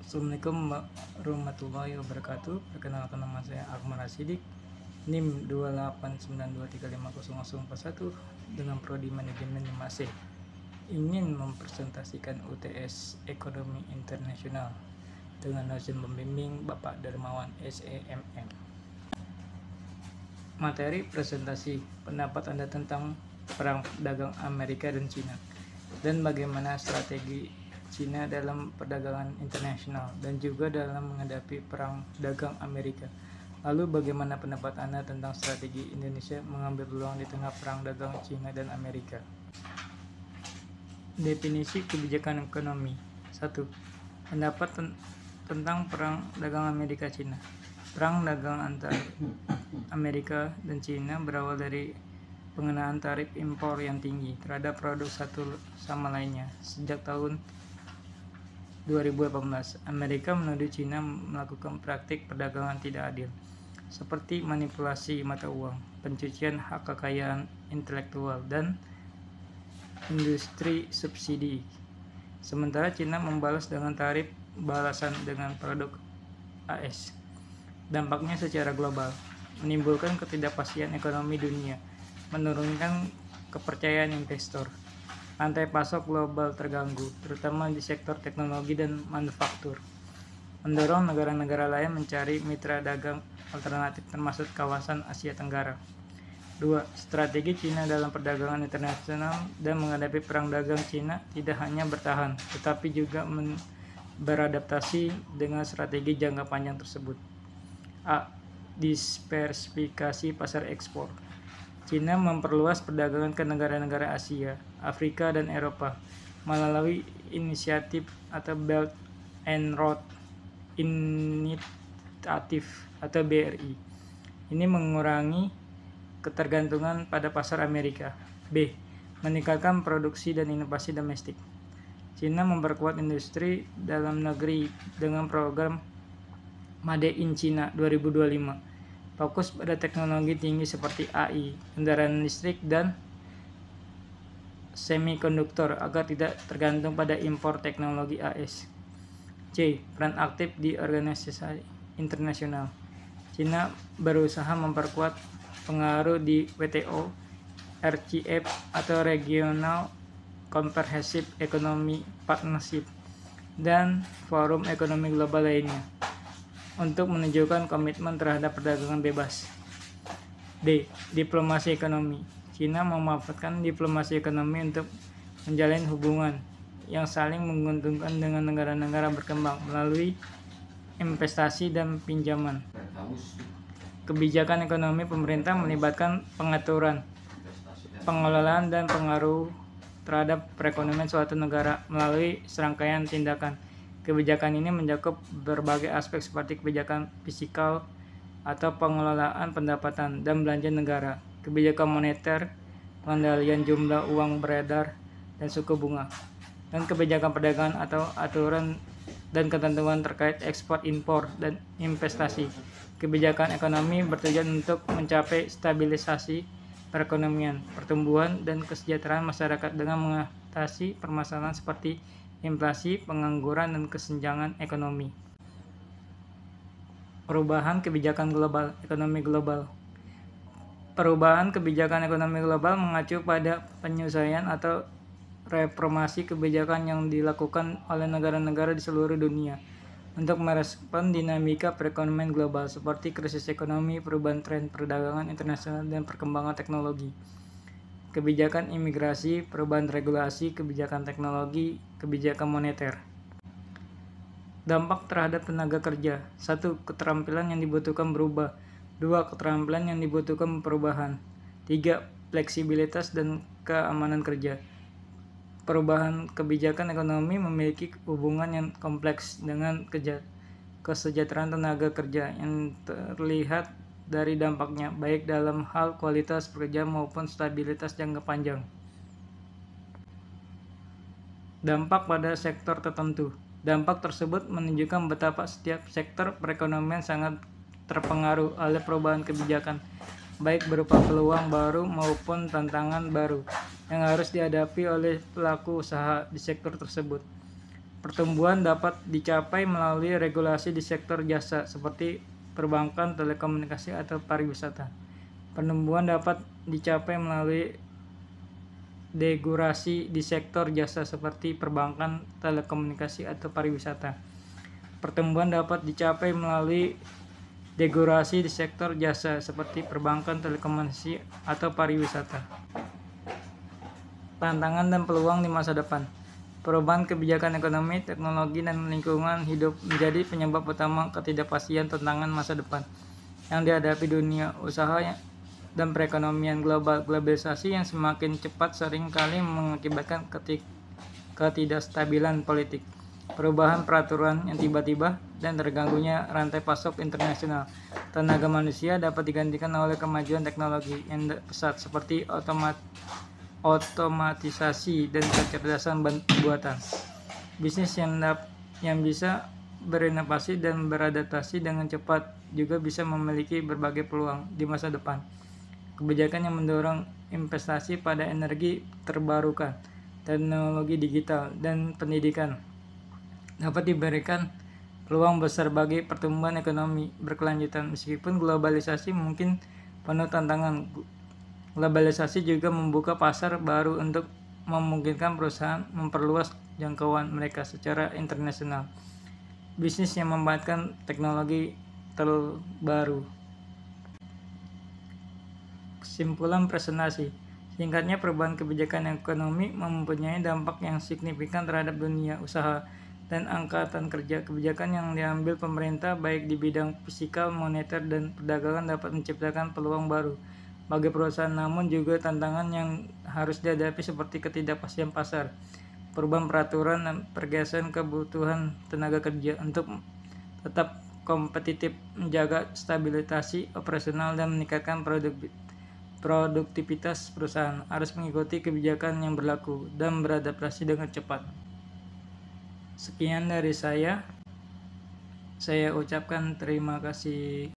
Assalamualaikum warahmatullahi wabarakatuh. Perkenalkan, nama saya Akmal Rasidik, NIM 28923500141 dengan prodi manajemen 5C. Ingin mempresentasikan UTS Ekonomi Internasional dengan dosen pembimbing Bapak Darmawan SEMM. Materi presentasi: pendapat Anda tentang perang dagang Amerika dan Cina, dan bagaimana strategi Cina dalam perdagangan internasional dan juga dalam menghadapi perang dagang Amerika. Lalu bagaimana pendapat Anda tentang strategi Indonesia mengambil peluang di tengah perang dagang Cina dan Amerika? Definisi kebijakan ekonomi. 1. Pendapat tentang perang dagang Amerika Cina. Perang dagang antara Amerika dan Cina berawal dari pengenaan tarif impor yang tinggi terhadap produk satu sama lainnya. Sejak tahun 2018, Amerika menuduh Cina melakukan praktik perdagangan tidak adil, seperti manipulasi mata uang, pencucian hak kekayaan intelektual, dan industri subsidi. Sementara Cina membalas dengan tarif balasan dengan produk AS. Dampaknya secara global, menimbulkan ketidakpastian ekonomi dunia, menurunkan kepercayaan investor. Rantai pasok global terganggu, terutama di sektor teknologi dan manufaktur, mendorong negara-negara lain mencari mitra dagang alternatif termasuk kawasan Asia Tenggara. 2. Strategi Cina dalam perdagangan internasional dan menghadapi perang dagang. Cina tidak hanya bertahan, tetapi juga beradaptasi dengan strategi jangka panjang tersebut. A. Diversifikasi pasar ekspor. Cina memperluas perdagangan ke negara-negara Asia, Afrika, dan Eropa melalui inisiatif atau Belt and Road Initiative atau BRI. Ini mengurangi ketergantungan pada pasar Amerika. B. Meningkatkan produksi dan inovasi domestik. Cina memperkuat industri dalam negeri dengan program Made in China 2025. Fokus pada teknologi tinggi seperti AI, kendaraan listrik, dan semikonduktor agar tidak tergantung pada impor teknologi AS. C. Peran aktif di organisasi internasional. Cina berusaha memperkuat pengaruh di WTO, RCEP atau Regional Comprehensive Economic Partnership, dan forum ekonomi global lainnya untuk menunjukkan komitmen terhadap perdagangan bebas. D. Diplomasi ekonomi. Cina memanfaatkan diplomasi ekonomi untuk menjalin hubungan yang saling menguntungkan dengan negara-negara berkembang melalui investasi dan pinjaman. Kebijakan ekonomi pemerintah melibatkan pengaturan, pengelolaan, dan pengaruh terhadap perekonomian suatu negara melalui serangkaian tindakan. Kebijakan ini mencakup berbagai aspek seperti kebijakan fiskal atau pengelolaan pendapatan dan belanja negara, kebijakan moneter, pengendalian jumlah uang beredar dan suku bunga, dan kebijakan perdagangan atau aturan dan ketentuan terkait ekspor, impor, dan investasi. Kebijakan ekonomi bertujuan untuk mencapai stabilisasi perekonomian, pertumbuhan, dan kesejahteraan masyarakat dengan mengatasi permasalahan seperti inflasi, pengangguran, dan kesenjangan ekonomi. Perubahan kebijakan global, ekonomi global. Perubahan kebijakan ekonomi global mengacu pada penyesuaian atau reformasi kebijakan yang dilakukan oleh negara-negara di seluruh dunia untuk merespon dinamika perekonomian global seperti krisis ekonomi, perubahan tren perdagangan internasional, dan perkembangan teknologi. Kebijakan imigrasi, perubahan regulasi, kebijakan teknologi, kebijakan moneter. Dampak terhadap tenaga kerja. 1. Keterampilan yang dibutuhkan berubah. 2. Keterampilan yang dibutuhkan perubahan. 3. Fleksibilitas dan keamanan kerja. Perubahan kebijakan ekonomi memiliki hubungan yang kompleks dengan kesejahteraan tenaga kerja yang terlihat dari dampaknya, baik dalam hal kualitas pekerjaan maupun stabilitas jangka panjang. Dampak pada sektor tertentu. Dampak tersebut menunjukkan betapa setiap sektor perekonomian sangat terpengaruh oleh perubahan kebijakan, baik berupa peluang baru maupun tantangan baru yang harus dihadapi oleh pelaku usaha di sektor tersebut. Pertumbuhan dapat dicapai melalui regulasi di sektor jasa seperti perbankan, telekomunikasi, atau pariwisata. Pertumbuhan dapat dicapai melalui deregulasi di sektor jasa seperti perbankan, telekomunikasi, atau pariwisata. Pertumbuhan dapat dicapai melalui deregulasi di sektor jasa seperti perbankan, telekomunikasi, atau pariwisata. Tantangan dan peluang di masa depan. Perubahan kebijakan ekonomi, teknologi, dan lingkungan hidup menjadi penyebab utama ketidakpastian tantangan masa depan yang dihadapi dunia usaha dan perekonomian global. Globalisasi yang semakin cepat seringkali mengakibatkan ketidakstabilan politik, perubahan peraturan yang tiba-tiba, dan terganggunya rantai pasok internasional. Tenaga manusia dapat digantikan oleh kemajuan teknologi yang pesat seperti otomatisasi dan kecerdasan buatan. Bisnis yang bisa berinovasi dan beradaptasi dengan cepat juga bisa memiliki berbagai peluang di masa depan. Kebijakan yang mendorong investasi pada energi terbarukan, teknologi digital, dan pendidikan dapat diberikan peluang besar bagi pertumbuhan ekonomi berkelanjutan. Meskipun globalisasi mungkin penuh tantangan, globalisasi juga membuka pasar baru untuk memungkinkan perusahaan memperluas jangkauan mereka secara internasional. Bisnis yang memanfaatkan teknologi terbaru. Kesimpulan presentasi. Singkatnya, perubahan kebijakan ekonomi mempunyai dampak yang signifikan terhadap dunia usaha dan angkatan kerja. Kebijakan yang diambil pemerintah baik di bidang fiskal, moneter, dan perdagangan dapat menciptakan peluang baru bagi perusahaan, namun juga tantangan yang harus dihadapi seperti ketidakpastian pasar, perubahan peraturan, dan pergeseran kebutuhan tenaga kerja. Untuk tetap kompetitif, menjaga stabilitas operasional, dan meningkatkan produktivitas perusahaan, harus mengikuti kebijakan yang berlaku dan beradaptasi dengan cepat. Sekian dari saya ucapkan terima kasih.